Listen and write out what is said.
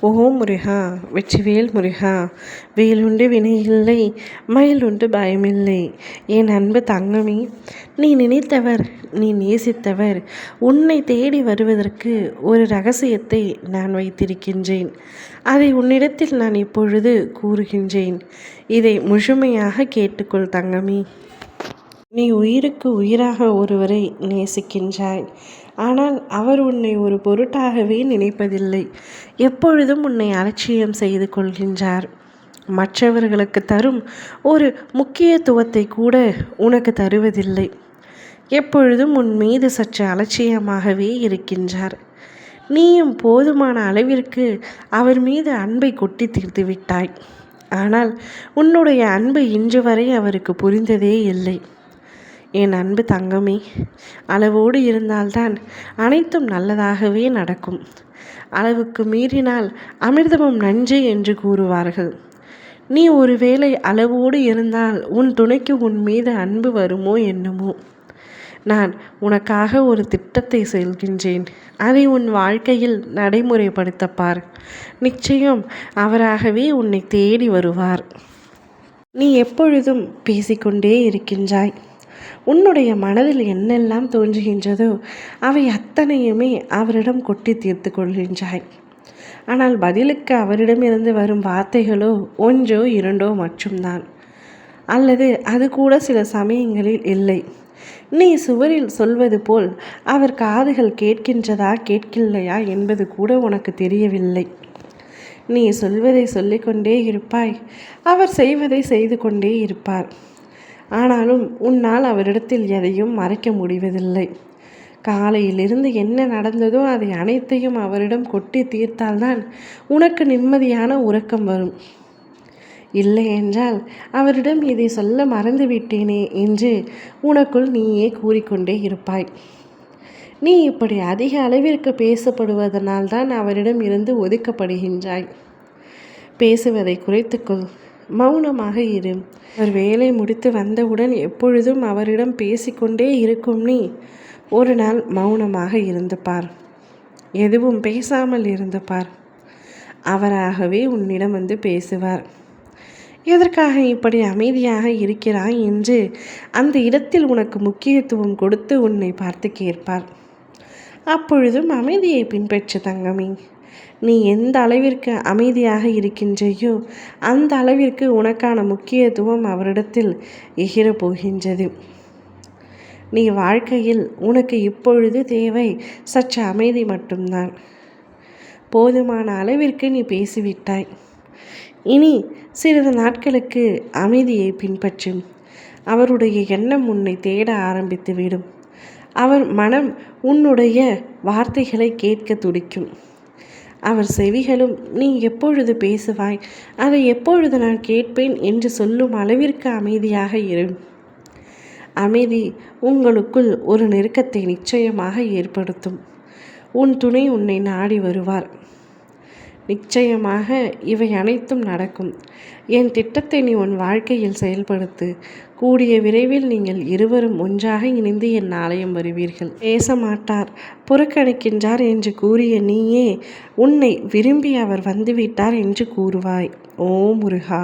ஓ முருகா, வெற்றிவேல் முருகா, வேலுண்டு வினையில்லை, மயிலுண்டு பயமில்லை. என் அன்பு தங்கமே, நீ நினைத்தவர், நீ நேசித்தவர் உன்னை தேடி வருவதற்கு ஒரு ரகசியத்தை நான் வைத்திருக்கின்றேன். அதை உன்னிடத்தில் நான் இப்பொழுது கூறுகின்றேன். இதை முழுமையாக கேட்டுக்கொள் தங்கமே. நீ உயிருக்கு உயிராக ஒருவரை நேசிக்கின்றாய். ஆனால் அவர் உன்னை ஒரு பொருட்டாகவே நினைப்பதில்லை. எப்பொழுதும் உன்னை அலட்சியம் செய்து கொள்கின்றார். மற்றவர்களுக்கு தரும் ஒரு முக்கியத்துவத்தை கூட உனக்கு தருவதில்லை. எப்பொழுதும் உன் மீது சற்று அலட்சியமாகவே இருக்கின்றார். நீயும் போதுமான அளவிற்கு அவர் மீது அன்பை கொட்டி தீர்த்து விட்டாய். ஆனால் உன்னுடைய அன்பு இன்று வரை அவருக்கு புரிந்ததே இல்லை. என் அன்பு தங்கமே, அளவோடு இருந்தால்தான் அனைத்தும் நல்லதாகவே நடக்கும். அளவுக்கு மீறினால் அமிர்தமும் நஞ்சு என்று கூறுவார்கள். நீ ஒருவேளை அளவோடு இருந்தால் உன் துணைக்கு உன் மீது அன்பு வருமோ என்னமோ. நான் உனக்காக ஒரு திட்டத்தை சொல்கின்றேன். அதை உன் வாழ்க்கையில் நடைமுறைப்படுத்தப்பார். நிச்சயம் அவராகவே உன்னை தேடி வருவார். நீ எப்பொழுதும் பேசிக்கொண்டே இருக்கின்றாய். உன்னுடைய மனதில் என்னெல்லாம் தோன்றுகின்றதோ அவை அத்தனையுமே அவரிடம் கொட்டி தீர்த்து கொள்கின்றாய். ஆனால் பதிலுக்கு அவரிடமிருந்து வரும் வார்த்தைகளோ ஒன்றோ இரண்டோ மட்டும்தான். அல்லது அது கூட சில சமயங்களில் இல்லை. நீ சுவரில் சொல்வது போல் அவர் காதுகள் கேட்கின்றதா கேட்கலையா என்பது கூட உனக்கு தெரியவில்லை. நீ சொல்வதை சொல்லிக்கொண்டே இருப்பாய், அவர் செய்வதை செய்து கொண்டே இருப்பார். ஆனாலும் உன்னால் அவரிடத்தில் எதையும் மறைக்க முடிவதில்லை. காலையிலிருந்து என்ன நடந்ததோ அதை அனைத்தையும் அவரிடம் கொட்டி தீர்த்தால்தான் உனக்கு நிம்மதியான உறக்கம் வரும். இல்லை என்றால் அவரிடம் இதை சொல்ல மறந்துவிட்டேனே என்று உனக்குள் நீயே கூறிக்கொண்டே இருப்பாய். நீ இப்படி அதிக அளவிற்கு பேசப்படுவதனால்தான் அவரிடம் இருந்து ஒதுக்கப்படுகின்றாய். பேசுவதை குறைத்துக்கொள். மௌனமாக இரு. அவர் வேலை முடித்து வந்தவுடன் எப்பொழுதும் அவரிடம் பேசிக்கொண்டே இருக்கும் நீ ஒரு நாள் மௌனமாக இருந்து பார். எதுவும் பேசாமல் இருந்து பார். அவராகவே உன்னிடம் வந்து பேசுவார். எதற்காக இப்படி அமைதியாக இருக்கிறாய் என்று அந்த இடத்தில் உனக்கு முக்கியத்துவம் கொடுத்து உன்னை பார்த்து கேட்பார். அப்பொழுதும் அமைதியை பின்பற்று தங்கமே. நீ எந்த அளவிற்கு அமைதியாக இருக்கின்றையோ அந்த அளவிற்கு உனக்கான முக்கியத்துவம் அவரிடத்தில் எகிரப் போகின்றது. நீ வாழ்க்கையில் உனக்கு இப்பொழுது தேவை சற்று அமைதி மட்டும்தான். போதுமான அளவிற்கு நீ பேசிவிட்டாய். இனி சிறிது நாட்களுக்கு அமைதியை பின்பற்றும். அவருடைய எண்ணம் உன்னை தேட ஆரம்பித்துவிடும். அவர் மனம் உன்னுடைய வார்த்தைகளை கேட்க துடிக்கும். அவர் செவிகளும் நீ எப்பொழுது பேசுவாய், அதை எப்பொழுது நான் கேட்பேன் என்று சொல்லும் அளவிற்கு அமைதியாக இரு. அமைதி உங்களுக்குள் ஒரு நெருக்கத்தை நிச்சயமாக ஏற்படுத்தும். உன் துணை உன்னை நாடி வருவார். நிச்சயமாக இவை அனைத்தும் நடக்கும். என் திட்டத்தை நீ உன் வாழ்க்கையில் செயல்படுத்து. கூடிய விரைவில் நீங்கள் இருவரும் ஒன்றாக இணைந்து என் ஆலயம் வருவீர்கள். பேச மாட்டார், புறக்கணிக்கின்றார் என்று கூறிய நீயே உன்னை விரும்பி அவர் வந்துவிட்டார் என்று கூறுவாய். ஓ முருகா.